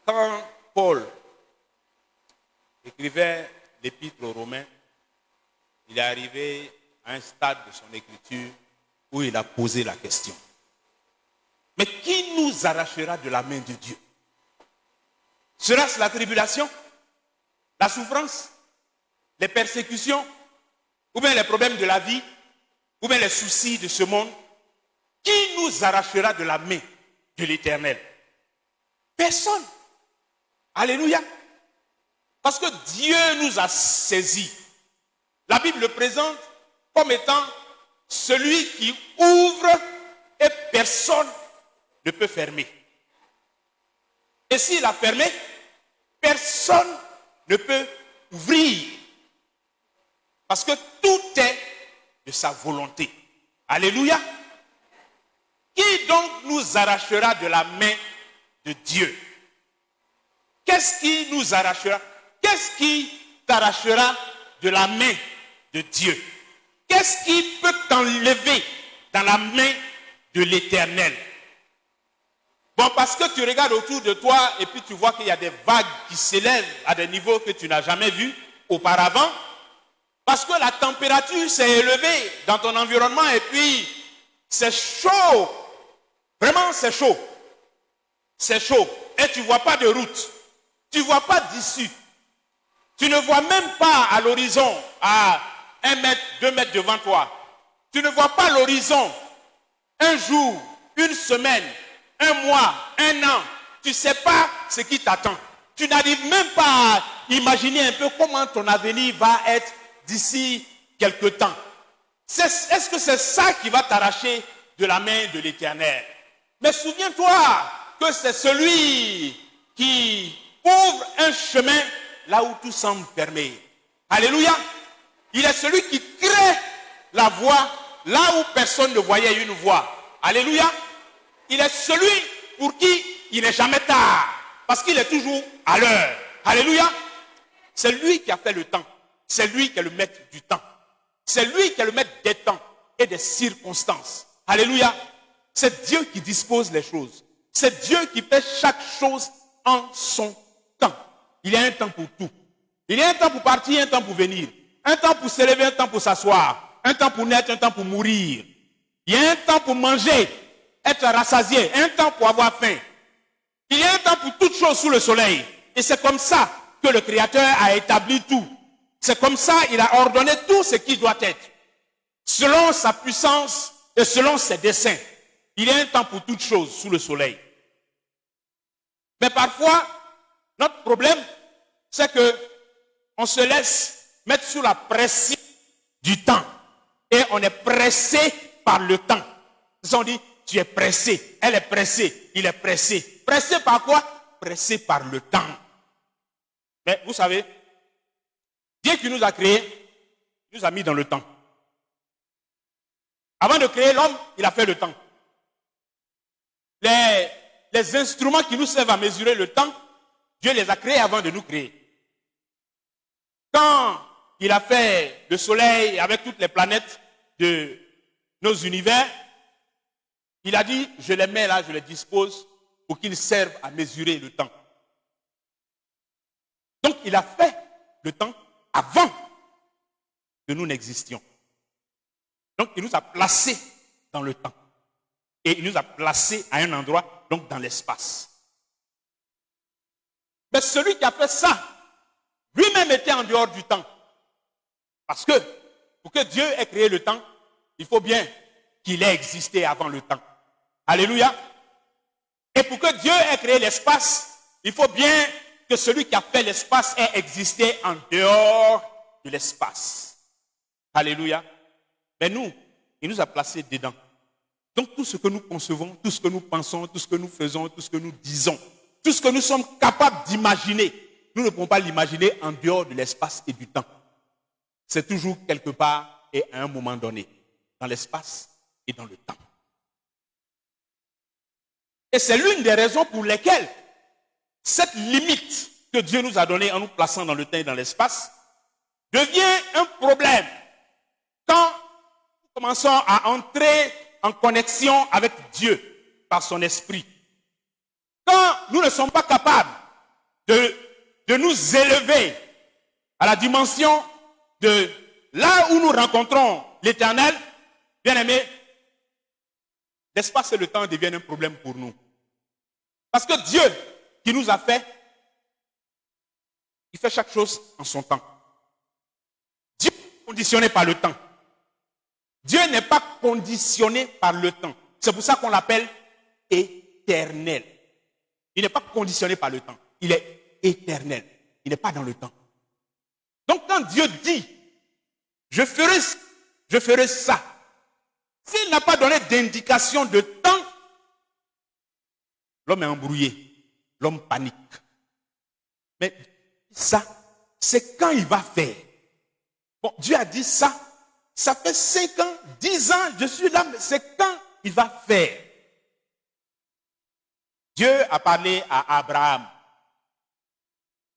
Quand Paul écrivait l'épître aux Romains, il est arrivé à un stade de son écriture où il a posé la question. Mais qui nous arrachera de la main de Dieu? Sera-ce la tribulation, la souffrance, les persécutions, ou bien les problèmes de la vie, ou bien les soucis de ce monde? Qui nous arrachera de la main de l'Éternel? Personne. Alléluia. Parce que Dieu nous a saisis. La Bible le présente comme étant celui qui ouvre et personne ne peut fermer. Et s'il a fermé, personne ne peut ouvrir. Parce que tout est de sa volonté. Alléluia. Qui donc nous arrachera de la main de Dieu? Qu'est-ce qui nous arrachera? Qu'est-ce qui t'arrachera de la main de Dieu? Qu'est-ce qui peut t'enlever dans la main de l'Éternel? Bon, parce que tu regardes autour de toi et puis tu vois qu'il y a des vagues qui s'élèvent à des niveaux que tu n'as jamais vus auparavant. Parce que la température s'est élevée dans ton environnement et puis c'est chaud. Vraiment, c'est chaud. C'est chaud. Et tu ne vois pas de route. Tu ne vois pas d'issue. Tu ne vois même pas à l'horizon, à 1 mètre, 2 mètres devant toi. Tu ne vois pas l'horizon. Un jour, une semaine, un mois, un an. Tu ne sais pas ce qui t'attend. Tu n'arrives même pas à imaginer un peu comment ton avenir va être d'ici quelque temps. Est-ce que c'est ça qui va t'arracher de la main de l'Éternel? Mais souviens-toi que c'est celui qui ouvre un chemin là où tout semble fermé. Alléluia. Il est celui qui crée la voie là où personne ne voyait une voie. Alléluia. Il est celui pour qui il n'est jamais tard. Parce qu'il est toujours à l'heure. Alléluia. C'est lui qui a fait le temps. C'est lui qui est le maître du temps. C'est lui qui est le maître des temps et des circonstances. Alléluia. C'est Dieu qui dispose les choses. C'est Dieu qui fait chaque chose en son temps. Il y a un temps pour tout. Il y a un temps pour partir, un temps pour venir. Un temps pour se lever, un temps pour s'asseoir. Un temps pour naître, un temps pour mourir. Il y a un temps pour manger, être rassasié. Un temps pour avoir faim. Il y a un temps pour toutes choses sous le soleil. Et c'est comme ça que le Créateur a établi tout. C'est comme ça qu'il a ordonné tout ce qui doit être. Selon sa puissance et selon ses desseins. Il y a un temps pour toutes choses sous le soleil. Mais parfois, notre problème, c'est que on se laisse mettre sous la pression du temps. Et on est pressé par le temps. On dit, tu es pressé, elle est pressée, il est pressé. Pressé par quoi? Pressé par le temps. Mais vous savez, Dieu qui nous a créés, nous a mis dans le temps. Avant de créer l'homme, il a fait le temps. Les instruments qui nous servent à mesurer le temps, Dieu les a créés avant de nous créer. Quand il a fait le soleil avec toutes les planètes de nos univers, il a dit, je les mets là, je les dispose pour qu'ils servent à mesurer le temps. Donc il a fait le temps avant que nous n'existions. Donc il nous a placés dans le temps. Et il nous a placés à un endroit, donc dans l'espace. Mais celui qui a fait ça, lui-même était en dehors du temps. Parce que, pour que Dieu ait créé le temps, il faut bien qu'il ait existé avant le temps. Alléluia. Et pour que Dieu ait créé l'espace, il faut bien que celui qui a fait l'espace ait existé en dehors de l'espace. Alléluia. Mais nous, il nous a placés dedans. Donc tout ce que nous concevons, tout ce que nous pensons, tout ce que nous faisons, tout ce que nous disons, tout ce que nous sommes capables d'imaginer, nous ne pouvons pas l'imaginer en dehors de l'espace et du temps. C'est toujours quelque part et à un moment donné, dans l'espace et dans le temps. Et c'est l'une des raisons pour lesquelles cette limite que Dieu nous a donnée en nous plaçant dans le temps et dans l'espace devient un problème quand nous commençons à entrer en connexion avec Dieu par son esprit. Quand nous ne sommes pas capables de nous élever à la dimension de là où nous rencontrons l'Éternel, bien-aimé, l'espace et le temps deviennent un problème pour nous. Parce que Dieu qui nous a fait, il fait chaque chose en son temps. Dieu n'est pas conditionné par le temps. Dieu n'est pas conditionné par le temps. C'est pour ça qu'on l'appelle éternel. Il n'est pas conditionné par le temps. Il est éternel. Il n'est pas dans le temps. Donc quand Dieu dit, je ferai ça, s'il n'a pas donné d'indication de temps, l'homme est embrouillé, l'homme panique. Mais ça, c'est quand il va faire. Bon, Dieu a dit ça, ça fait 5 ans, 10 ans, je suis là, mais c'est quand il va faire. Dieu a parlé à Abraham.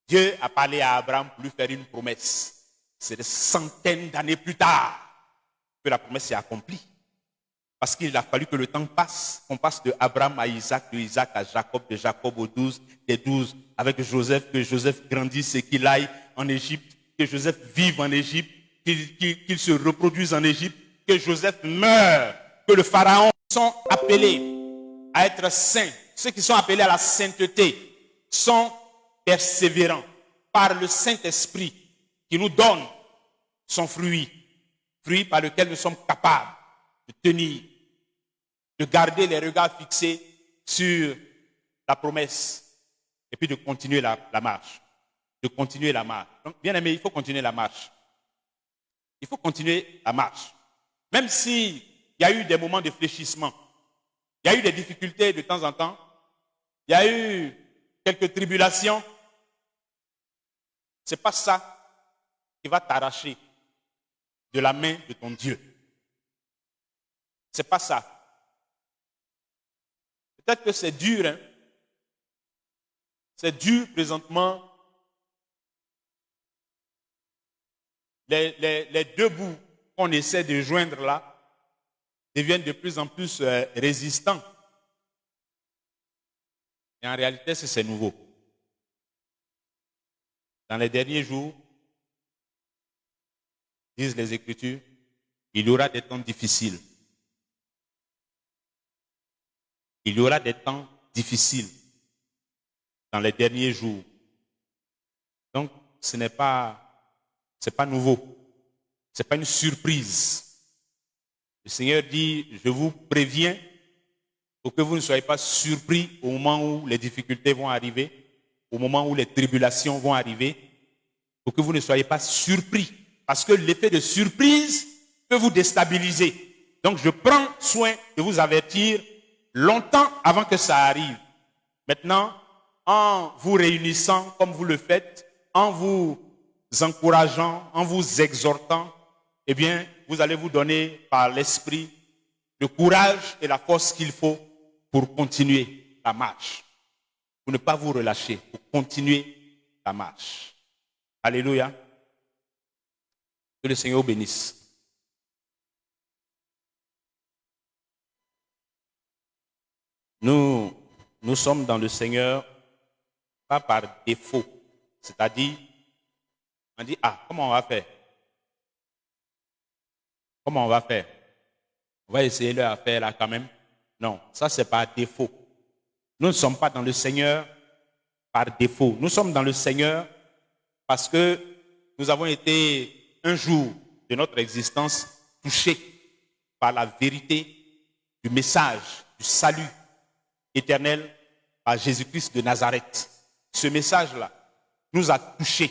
Dieu a parlé à Abraham pour lui faire une promesse. C'est des centaines d'années plus tard que la promesse s'est accomplie. Parce qu'il a fallu que le temps passe. On passe de Abraham à Isaac, de Isaac à Jacob, de Jacob aux 12, des 12 avec Joseph, que Joseph grandisse et qu'il aille en Égypte, que Joseph vive en Égypte, qu'il se reproduise en Égypte, que Joseph meure, que le pharaon sont appelés à être saints. Ceux qui sont appelés à la sainteté sont persévérants par le Saint-Esprit qui nous donne son fruit par lequel nous sommes capables de tenir, de garder les regards fixés sur la promesse et puis de continuer la marche. De continuer la marche. Donc, bien aimé, il faut continuer la marche. Il faut continuer la marche. Même s'il y a eu des moments de fléchissement, il y a eu des difficultés de temps en temps, il y a eu quelques tribulations, c'est pas ça qui va t'arracher de la main de ton Dieu. C'est pas ça. Peut-être que c'est dur, hein? C'est dur présentement. Les deux bouts qu'on essaie de joindre là deviennent de plus en plus résistants. Et en réalité, c'est nouveau. Dans les derniers jours, disent les Écritures, il y aura des temps difficiles. Il y aura des temps difficiles dans les derniers jours. Donc, c'est pas nouveau. C'est pas une surprise. Le Seigneur dit, je vous préviens pour que vous ne soyez pas surpris au moment où les difficultés vont arriver, au moment où les tribulations vont arriver, pour que vous ne soyez pas surpris. Parce que l'effet de surprise peut vous déstabiliser. Donc, je prends soin de vous avertir longtemps avant que ça arrive. Maintenant, en vous réunissant comme vous le faites, en vous encourageant, en vous exhortant, eh bien, vous allez vous donner par l'esprit le courage et la force qu'il faut pour continuer la marche. Pour ne pas vous relâcher, pour continuer la marche. Alléluia. Que le Seigneur bénisse. Nous sommes dans le Seigneur pas par défaut. C'est-à-dire, on dit, comment on va faire? Comment on va faire? On va essayer leur affaire là quand même. Non, ça c'est par défaut. Nous ne sommes pas dans le Seigneur par défaut. Nous sommes dans le Seigneur parce que nous avons été un jour de notre existence touchés par la vérité du message, du salut éternel par Jésus-Christ de Nazareth. Ce message-là nous a touchés.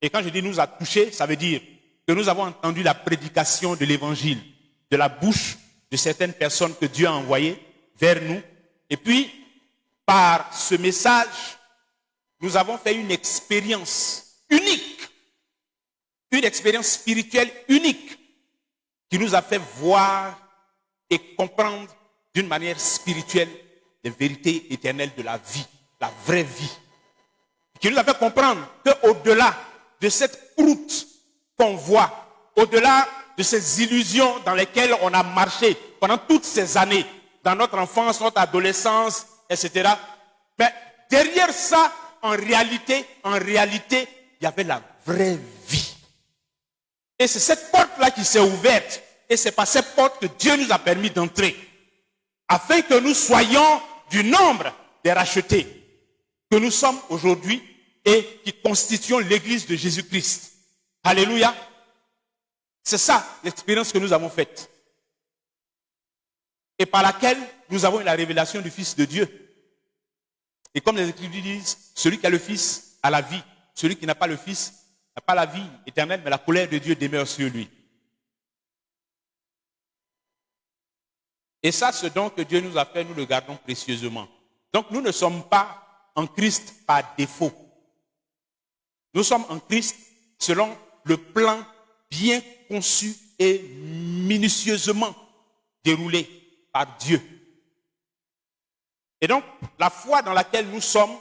Et quand je dis nous a touchés, ça veut dire que nous avons entendu la prédication de l'évangile de la bouche de certaines personnes que Dieu a envoyées vers nous. Et puis, par ce message, nous avons fait une expérience unique, une expérience spirituelle unique qui nous a fait voir et comprendre d'une manière spirituelle les vérités éternelles de la vie, la vraie vie. Qui nous a fait comprendre qu'au-delà de cette croûte qu'on voit, au-delà de ces illusions dans lesquelles on a marché pendant toutes ces années, dans notre enfance, notre adolescence, etc. Mais derrière ça, en réalité, il y avait la vraie vie. Et c'est cette porte-là qui s'est ouverte. Et c'est par cette porte que Dieu nous a permis d'entrer. Afin que nous soyons du nombre des rachetés que nous sommes aujourd'hui et qui constituons l'Église de Jésus-Christ. Alléluia. C'est ça l'expérience que nous avons faite. Et par laquelle nous avons eu la révélation du Fils de Dieu. Et comme les Écritures disent, celui qui a le Fils a la vie. Celui qui n'a pas le Fils n'a pas la vie éternelle, mais la colère de Dieu demeure sur lui. Et ça, ce don que Dieu nous a fait, nous le gardons précieusement. Donc nous ne sommes pas en Christ par défaut. Nous sommes en Christ selon le plan bien conçu et minutieusement déroulé par Dieu. Et donc, la foi dans laquelle nous sommes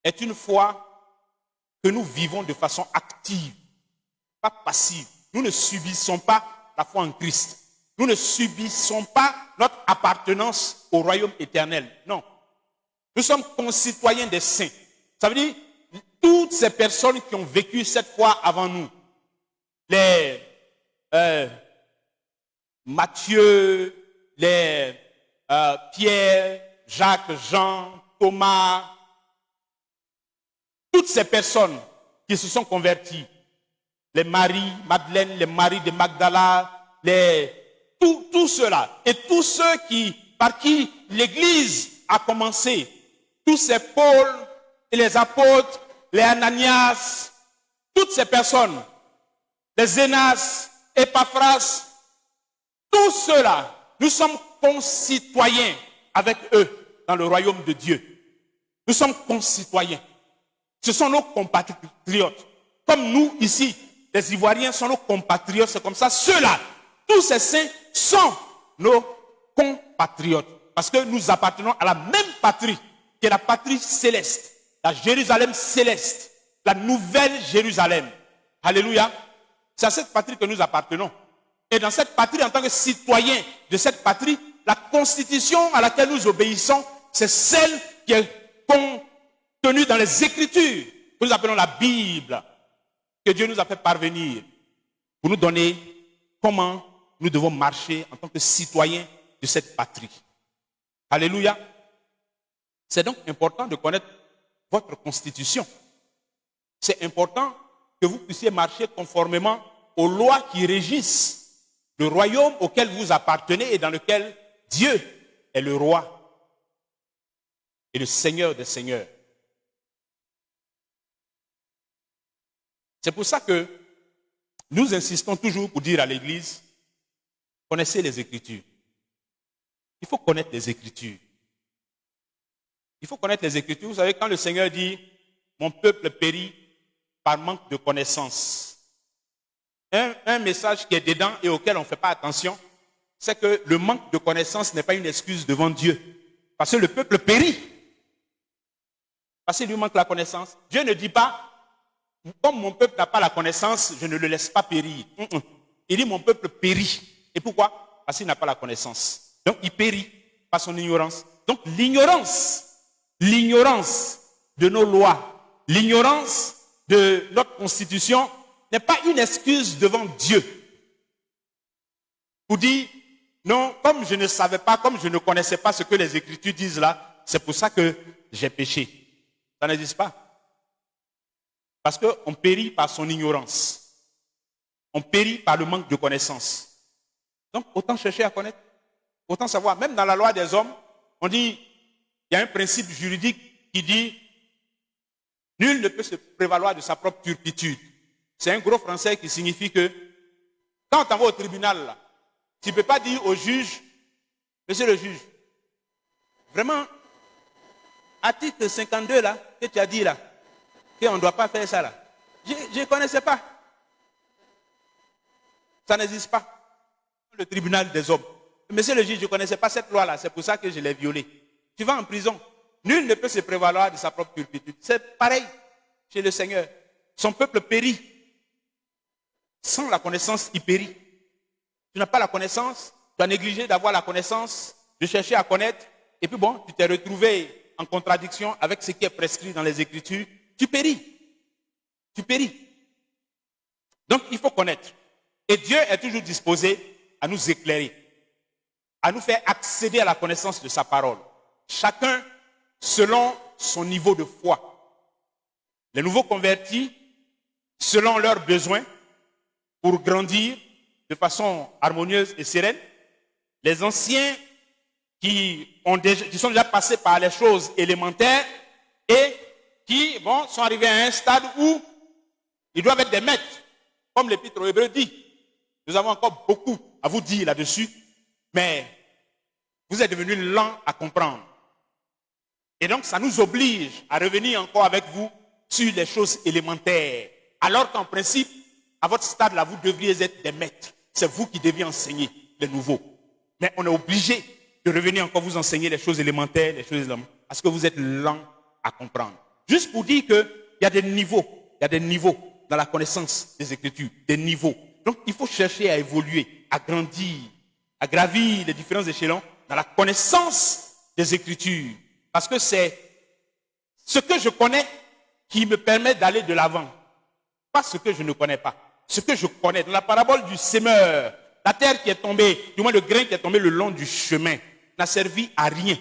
est une foi que nous vivons de façon active, pas passive. Nous ne subissons pas la foi en Christ. Nous ne subissons pas notre appartenance au royaume éternel. Non. Nous sommes concitoyens des saints. Ça veut dire, toutes ces personnes qui ont vécu cette foi avant nous, les Matthieu, les Pierre, Jacques, Jean, Thomas, toutes ces personnes qui se sont converties, les Marie, Madeleine, les Marie de Magdala, tous ceux-là, et tous ceux par qui l'Église a commencé, tous ces Paul et les apôtres, les Ananias, toutes ces personnes, les Zénas, Épaphras, tous ceux-là, nous sommes concitoyens avec eux dans le royaume de Dieu. Nous sommes concitoyens. Ce sont nos compatriotes. Comme nous, ici, les Ivoiriens sont nos compatriotes. C'est comme ça. Ceux-là, tous ces saints sont nos compatriotes. Parce que nous appartenons à la même patrie, qui est la patrie céleste. La Jérusalem céleste. La nouvelle Jérusalem. Alléluia. C'est à cette patrie que nous appartenons. Et dans cette patrie, en tant que citoyens de cette patrie, la constitution à laquelle nous obéissons, c'est celle qui est contenue dans les Écritures, que nous appelons la Bible, que Dieu nous a fait parvenir pour nous donner comment nous devons marcher en tant que citoyens de cette patrie. Alléluia. C'est donc important de connaître votre constitution. C'est important que vous puissiez marcher conformément aux lois qui régissent le royaume auquel vous appartenez et dans lequel Dieu est le roi et le Seigneur des seigneurs. C'est pour ça que nous insistons toujours pour dire à l'Église, connaissez les Écritures. Il faut connaître les Écritures. Il faut connaître les Écritures. Vous savez, quand le Seigneur dit, mon peuple périt par manque de connaissance. Un message qui est dedans et auquel on ne fait pas attention, c'est que le manque de connaissance n'est pas une excuse devant Dieu. Parce que le peuple périt. Parce qu'il lui manque la connaissance. Dieu ne dit pas, comme mon peuple n'a pas la connaissance, je ne le laisse pas périr. Il dit, mon peuple périt. Et pourquoi? Parce qu'il n'a pas la connaissance. Donc il périt par son ignorance. Donc l'ignorance de nos lois, l'ignorance de notre constitution n'est pas une excuse devant Dieu. Pour dire, non, comme je ne savais pas, comme je ne connaissais pas ce que les Écritures disent là, c'est pour ça que j'ai péché. Ça n'existe pas. Parce qu'on périt par son ignorance. On périt par le manque de connaissance. Donc, autant chercher à connaître, autant savoir. Même dans la loi des hommes, on dit, il y a un principe juridique qui dit, nul ne peut se prévaloir de sa propre turpitude. C'est un gros français qui signifie que quand on va au tribunal, là, tu ne peux pas dire au juge, monsieur le juge, vraiment, article 52 là, que tu as dit là, qu'on ne doit pas faire ça là. Je ne connaissais pas. Ça n'existe pas. Le tribunal des hommes. Monsieur le juge, je ne connaissais pas cette loi là, c'est pour ça que je l'ai violée. Tu vas en prison. Nul ne peut se prévaloir de sa propre turpitude. C'est pareil chez le Seigneur. Son peuple périt. Sans la connaissance, il périt. Tu n'as pas la connaissance, tu as négligé d'avoir la connaissance, de chercher à connaître, et puis bon, tu t'es retrouvé en contradiction avec ce qui est prescrit dans les Écritures, tu péris. Tu péris. Donc, il faut connaître. Et Dieu est toujours disposé à nous éclairer, à nous faire accéder à la connaissance de sa parole. Chacun selon son niveau de foi. Les nouveaux convertis, selon leurs besoins, pour grandir de façon harmonieuse et sereine. Les anciens qui sont déjà passés par les choses élémentaires et qui sont arrivés à un stade où ils doivent être des maîtres, comme l'Épître aux Hébreux dit. Nous avons encore beaucoup à vous dire là-dessus, mais vous êtes devenus lents à comprendre. Et donc, ça nous oblige à revenir encore avec vous sur les choses élémentaires. Alors qu'en principe, à votre stade là, vous devriez être des maîtres. C'est vous qui deviez enseigner les nouveaux. Mais on est obligé de revenir encore vous enseigner les choses élémentaires, les choses parce que vous êtes lents à comprendre. Juste pour dire qu'il y a des niveaux, dans la connaissance des Écritures, des niveaux. Donc, il faut chercher à évoluer, à grandir, à gravir les différents échelons dans la connaissance des Écritures. Parce que c'est ce que je connais qui me permet d'aller de l'avant. Pas ce que je ne connais pas. Ce que je connais. Dans la parabole du semeur, la terre qui est tombée, du moins le grain qui est tombé le long du chemin, n'a servi à rien.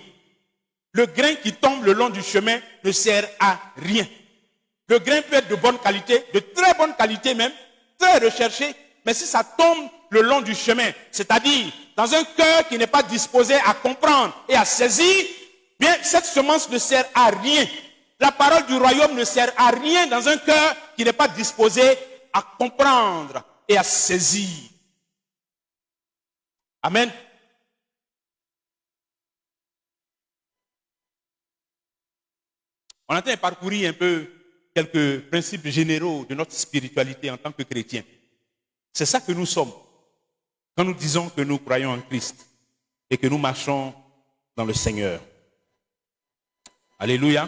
Le grain qui tombe le long du chemin ne sert à rien. Le grain peut être de bonne qualité, de très bonne qualité même, très recherché, mais si ça tombe le long du chemin, c'est-à-dire dans un cœur qui n'est pas disposé à comprendre et à saisir, bien, cette semence ne sert à rien. La parole du royaume ne sert à rien dans un cœur qui n'est pas disposé à comprendre et à saisir. Amen. On est en train de parcourir un peu quelques principes généraux de notre spiritualité en tant que chrétiens. C'est ça que nous sommes quand nous disons que nous croyons en Christ et que nous marchons dans le Seigneur. Alléluia.